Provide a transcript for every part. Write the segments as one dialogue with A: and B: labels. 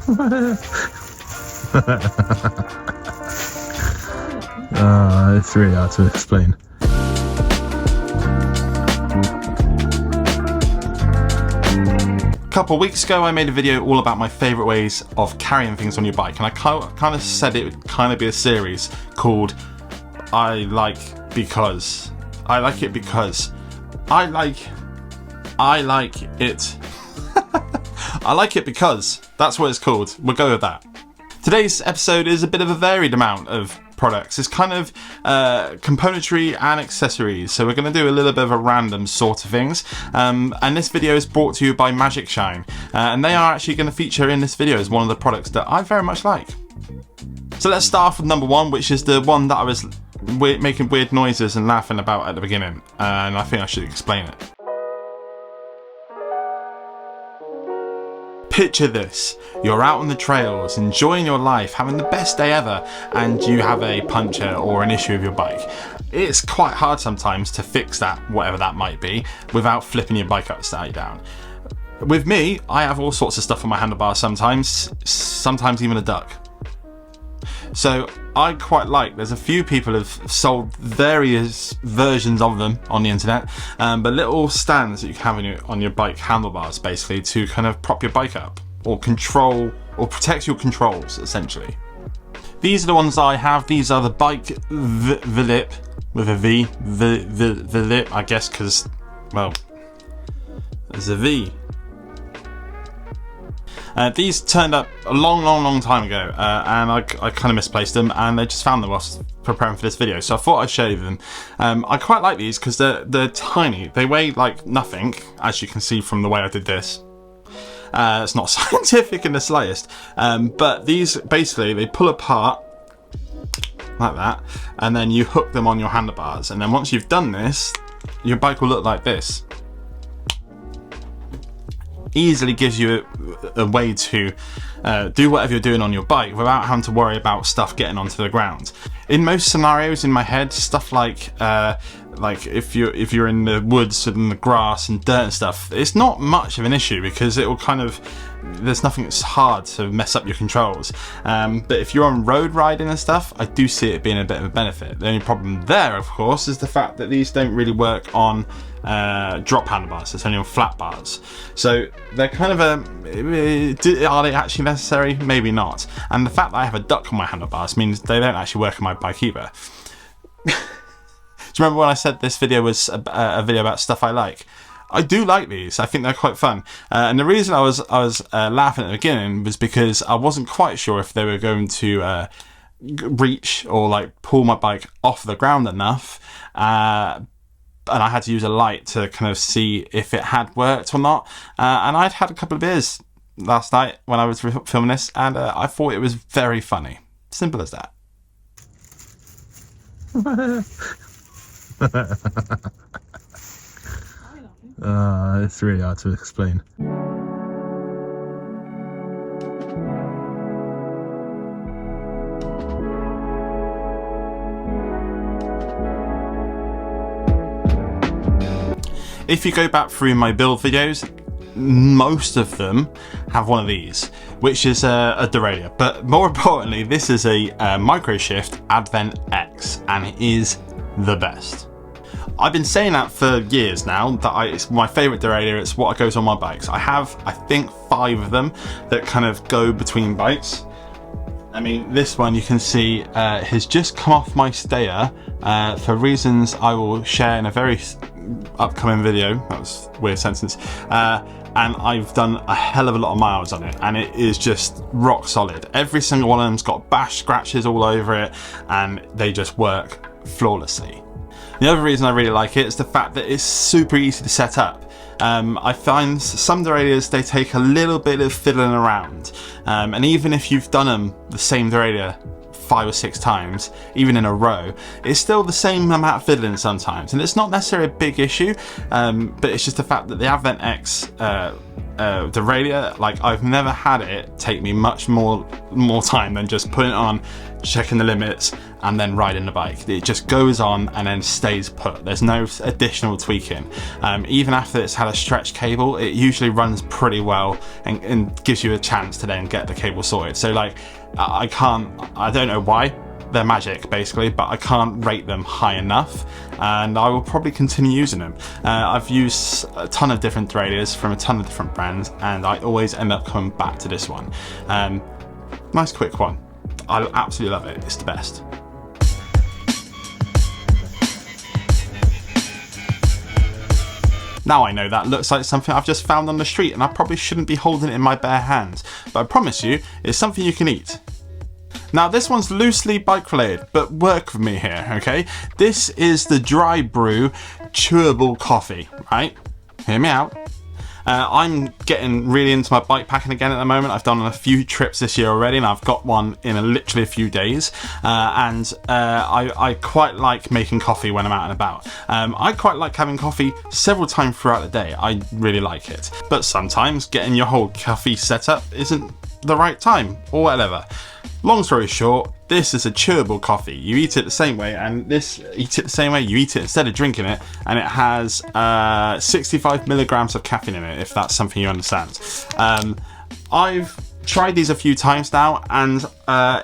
A: It's really hard to explain. A couple of weeks ago I made a video all about my favourite ways of carrying things on your bike, and I kind of said it would kind of be a series called I like it because I like it because that's what it's called. We'll go with that. Today's episode is a bit of a varied amount of products. It's kind of componentry and accessories, so we're going to do a little bit of a random sort of things, and this video is brought to you by Magicshine, and they are actually going to feature in this video as one of the products that I very much like. So let's start off with number one, which is the one that I was making weird noises and laughing about at the beginning, and I think I should explain it. Picture this, you're out on the trails, enjoying your life, having the best day ever, and you have a puncture or an issue with your bike. It's quite hard sometimes to fix that, whatever that might be, without flipping your bike upside down. With me, I have all sorts of stuff on my handlebars sometimes even a duck. So I quite like, there's a few people have sold various versions of them on the internet, but little stands that you can have on your bike handlebars basically to kind of prop your bike up or control or protect your controls essentially. These are the ones I have. These are the Bike Vvelip with a V, Vvelip I guess because, well, there's a V. These turned up a long time ago, and I kind of misplaced them, and I just found them whilst preparing for this video, so I thought I'd show you them. I quite like these because they're tiny. They weigh like nothing, as you can see from the way I did this. It's not scientific in the slightest, but these basically, they pull apart like that, and then you hook them on your handlebars, and then once you've done this, your bike will look like this. Easily gives you a way to do whatever you're doing on your bike without having to worry about stuff getting onto the ground. In most scenarios in my head, stuff like if you're in the woods and the grass and dirt and stuff, it's not much of an issue because it will kind of, there's nothing that's hard to mess up your controls. But if you're on road riding and stuff, I do see it being a bit of a benefit. The only problem there, of course, is the fact that these don't really work on drop handlebars. It's only on flat bars. So they're kind of are they actually necessary? Maybe not. And the fact that I have a duck on my handlebars means they don't actually work on my bike either. Do you remember when I said this video was a video about stuff I like? I do like these. I think they're quite fun. And the reason I was laughing at the beginning was because I wasn't quite sure if they were going to reach or like pull my bike off the ground enough. And I had to use a light to kind of see if it had worked or not. And I'd had a couple of beers last night when I was filming this, and I thought it was very funny. Simple as that. It's really hard to explain. If you go back through my build videos, most of them have one of these, which is a derailleur. But more importantly, this is a Magicshine Advent X, and it is the best. I've been saying that for years now, that it's my favourite derailleur. It's what goes on my bikes. I have, I think, 5 of them that kind of go between bikes. I mean, this one you can see has just come off my stayer for reasons I will share in a very upcoming video. That was a weird sentence. And I've done a hell of a lot of miles on it, and it is just rock solid. Every single one of them's got bash scratches all over it, and they just work flawlessly. The other reason I really like it is the fact that it's super easy to set up. I find some derailleurs, they take a little bit of fiddling around, and even if you've done the same derailleur 5 or 6 times, even in a row, it's still the same amount of fiddling sometimes, and it's not necessarily a big issue, but it's just the fact that the Advent X derailleur, like I've never had it take me much more time than just putting it on, checking the limits, and then riding the bike. It just goes on and then stays put. There's no additional tweaking. Even after it's had a stretch cable, it usually runs pretty well and gives you a chance to then get the cable sorted. So like, I don't know why. They're magic basically, but I can't rate them high enough, and I will probably continue using them. I've used a ton of different derailleurs from a ton of different brands, and I always end up coming back to this one. Nice quick one. I absolutely love it. It's the best. Now I know that looks like something I've just found on the street, and I probably shouldn't be holding it in my bare hands, but I promise you it's something you can eat. Now this one's loosely bike related, but work with me here, okay? This is the dry brew chewable coffee, right? Hear me out. I'm getting really into my bike packing again at the moment. I've done a few trips this year already, and I've got one in literally a few days. I quite like making coffee when I'm out and about. I quite like having coffee several times throughout the day. I really like it. But sometimes getting your whole coffee setup isn't the right time, or whatever. Long story short, this is a chewable coffee. You eat it the same way, and you eat it instead of drinking it, and it has 65 milligrams of caffeine in it, if that's something you understand. I've tried these a few times now, and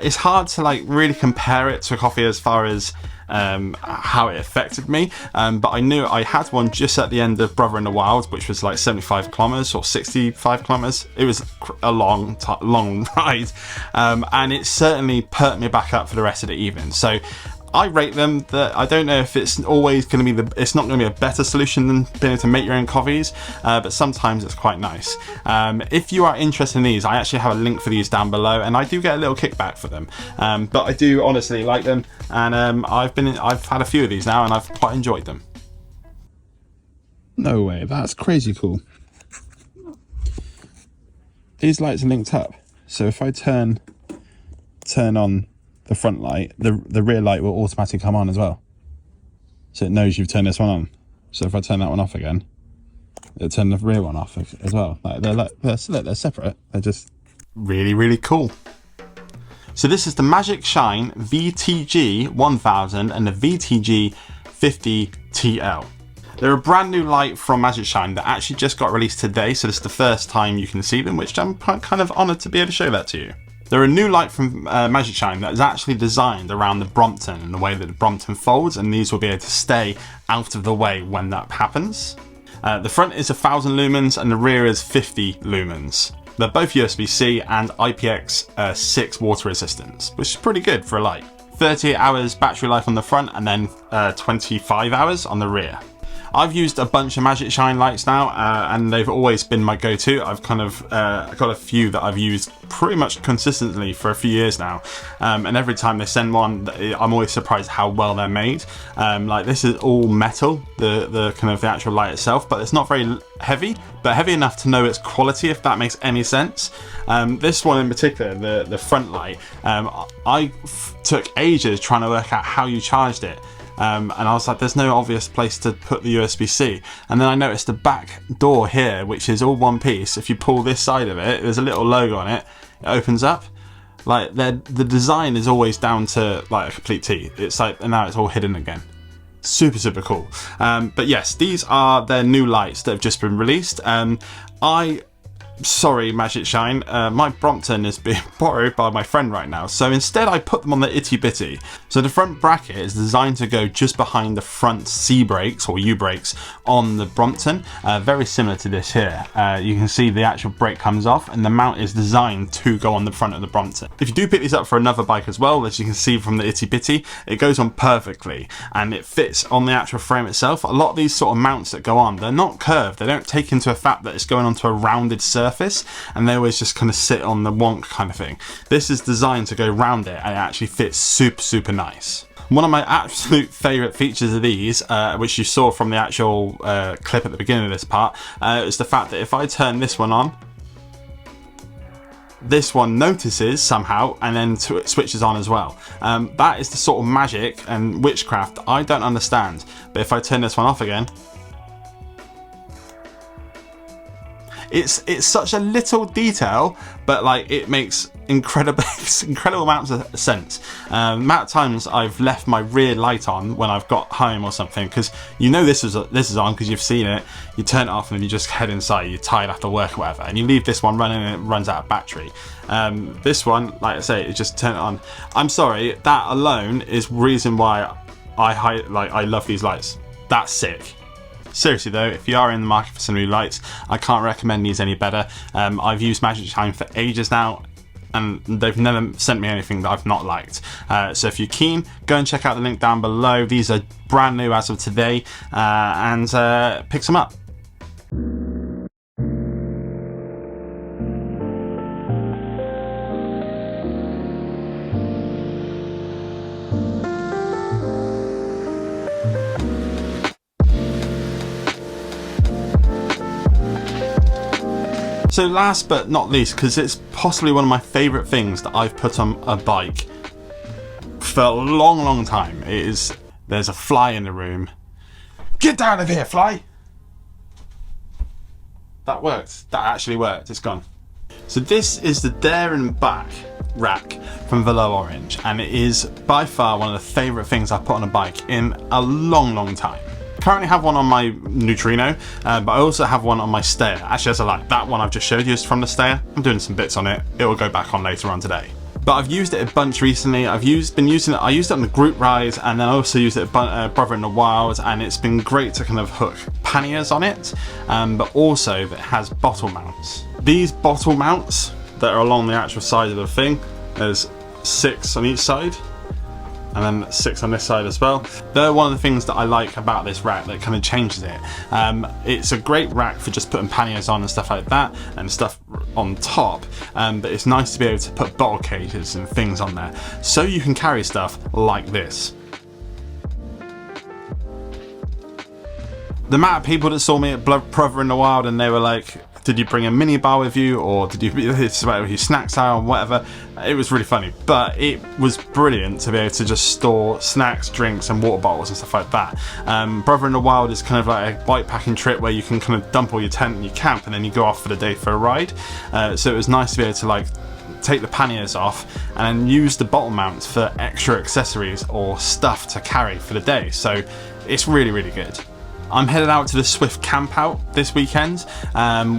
A: it's hard to like really compare it to coffee as far as how it affected me, but I knew I had one just at the end of Brother in the Wild, which was like 75 kilometers or 65 kilometers. It was a long ride, and it certainly perked me back up for the rest of the evening. So I rate them. That I don't know if it's always going to be it's not going to be a better solution than being able to make your own coffees, but sometimes it's quite nice. If you are interested in these, I actually have a link for these down below, and I do get a little kickback for them. But I do honestly like them, and I've had a few of these now, and I've quite enjoyed them. No way, that's crazy cool. These lights are linked up, so if I turn on the front light, the rear light will automatically come on as well, so it knows you've turned this one on. So if I turn that one off again, it'll turn the rear one off as well. They're separate. They're just really cool. So this is the Magicshine VTG 1000 and the VTG 50 TL. They're a brand new light from Magicshine that actually just got released today, so this is the first time you can see them, which I'm kind of honoured to be able to show that to you. They're a new light from Magicshine that is actually designed around the Brompton and the way that the Brompton folds, and these will be able to stay out of the way when that happens. The front is 1000 lumens and the rear is 50 lumens. They're both USB-C and IPX6 water resistance, which is pretty good for a light. 38 hours battery life on the front, and then 25 hours on the rear. I've used a bunch of Magicshine lights now, and they've always been my go-to. I've kind of got a few that I've used pretty much consistently for a few years now, and every time they send one, I'm always surprised how well they're made. Like this is all metal, the kind of the actual light itself, but it's not very heavy, but heavy enough to know its quality, if that makes any sense. This one in particular, the front light, I took ages trying to work out how you charged it. And I was like, there's no obvious place to put the USB-C. And then I noticed the back door here, which is all one piece. If you pull this side of it, there's a little logo on it. It opens up. Like the design is always down to like a complete T. It's like, and now it's all hidden again. Super cool. But yes, these are their new lights that have just been released. Sorry, Magicshine, my Brompton is being borrowed by my friend right now, so instead I put them on the itty bitty. So the front bracket is designed to go just behind the front C brakes or U brakes on the Brompton, very similar to this here. You can see the actual brake comes off, and the mount is designed to go on the front of the Brompton. If you do pick these up for another bike as well, as you can see from the itty bitty, it goes on perfectly and it fits on the actual frame itself. A lot of these sort of mounts that go on, they're not curved, they don't take into effect that it's going onto a rounded surface, and they always just kind of sit on the wonk kind of thing. This is designed to go round it, and it actually fits super nice. One of my absolute favourite features of these, which you saw from the actual clip at the beginning of this part, is the fact that if I turn this one on, this one notices somehow and then it switches on as well. That is the sort of magic and witchcraft I don't understand, but if I turn this one off again, It's such a little detail, but like it makes incredible amounts of sense. Amount of times I've left my rear light on when I've got home or something, because you know this is on because you've seen it. You turn it off and then you just head inside. You're tired after work or whatever, and you leave this one running and it runs out of battery. This one, like I say, it just turn it on. I'm sorry, that alone is reason why I love these lights. That's sick. Seriously though, if you are in the market for some new lights, I can't recommend these any better. I've used Magicshine for ages now, and they've never sent me anything that I've not liked. So if you're keen, go and check out the link down below. These are brand new as of today, and pick some up. So last but not least, because it's possibly one of my favourite things that I've put on a bike for a long time, is there's a fly in the room. Get down of here, fly! That worked. That actually worked. It's gone. So this is the there and back rack from Velo Orange, and it is by far one of the favourite things I've put on a bike in a long time. Currently have one on my Neutrino, but I also have one on my Steyr. Actually, as I like that one I've just showed you is from the Steyr. I'm doing some bits on it. It will go back on later on today. But I've used it a bunch recently. I used it on the group ride, and then I also used it at Brother in the Wild, and it's been great to kind of hook panniers on it, but also that it has bottle mounts. These bottle mounts that are along the actual side of the thing, there's 6 on each side, and then 6 on this side as well. They're one of the things that I like about this rack that kind of changes it. It's a great rack for just putting panniers on and stuff like that, and stuff on top, but it's nice to be able to put bottle cages and things on there, so you can carry stuff like this. The amount of people that saw me at Brother in the Wild and they were like, did you bring a mini bar with you, or did you with your snacks out or whatever? It was really funny, but it was brilliant to be able to just store snacks, drinks and water bottles and stuff like that. Brother in the Wild is kind of like a bike packing trip where you can kind of dump all your tent and your camp and then you go off for the day for a ride. So it was nice to be able to like take the panniers off and then use the bottle mounts for extra accessories or stuff to carry for the day. So it's really good. I'm headed out to the Swift camp out this weekend,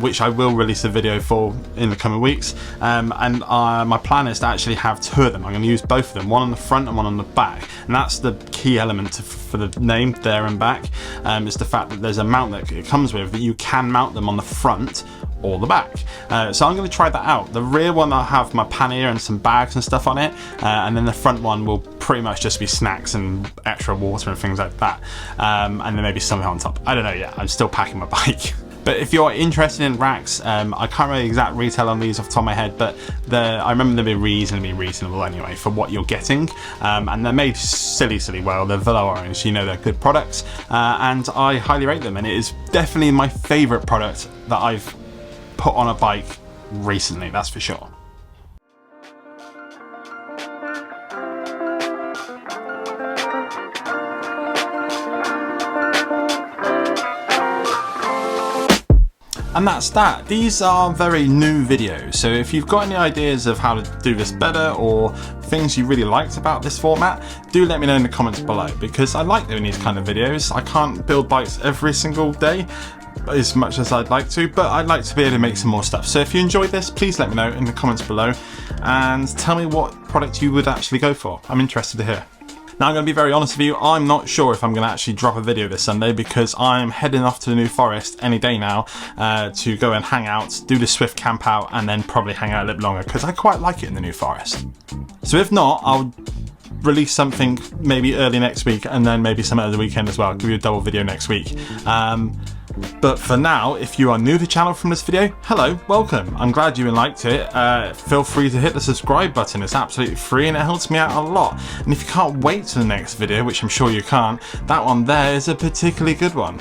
A: which I will release a video for in the coming weeks, and my plan is to actually have 2 of them. I'm going to use both of them, one on the front and one on the back, and that's the key element for the name, there and back, is the fact that there's a mount that it comes with that you can mount them on the front or the back. So I'm going to try that out. The rear one I'll have my pannier and some bags and stuff on it, and then the front one will pretty much just be snacks and extra water and things like that, and then maybe something on top. I don't know yet, I'm still packing my bike. But if you're interested in racks, I can't remember the exact retail on these off the top of my head, but I remember them being reasonably reasonable anyway for what you're getting, and they're made silly well. They're Velo Orange, you know, they're good products, and I highly rate them, and it is definitely my favourite product that I've put on a bike recently, that's for sure. And that's that. These are very new videos, so if you've got any ideas of how to do this better or things you really liked about this format, do let me know in the comments below, because I like doing these kind of videos. I can't build bikes every single day as much as I'd like to, but I'd like to be able to make some more stuff. So if you enjoyed this, please let me know in the comments below and tell me what product you would actually go for. I'm interested to hear. Now I'm going to be very honest with you, I'm not sure if I'm going to actually drop a video this Sunday, because I'm heading off to the New Forest any day now to go and hang out, do the Swift camp out, and then probably hang out a little longer, because I quite like it in the New Forest. So if not, I'll release something maybe early next week, and then maybe some other weekend as well. I'll give you a double video next week. But for now, if you are new to the channel from this video, hello, welcome. I'm glad you liked it. Feel free to hit the subscribe button. It's absolutely free and it helps me out a lot. And if you can't wait to the next video, which I'm sure you can't, that one there is a particularly good one.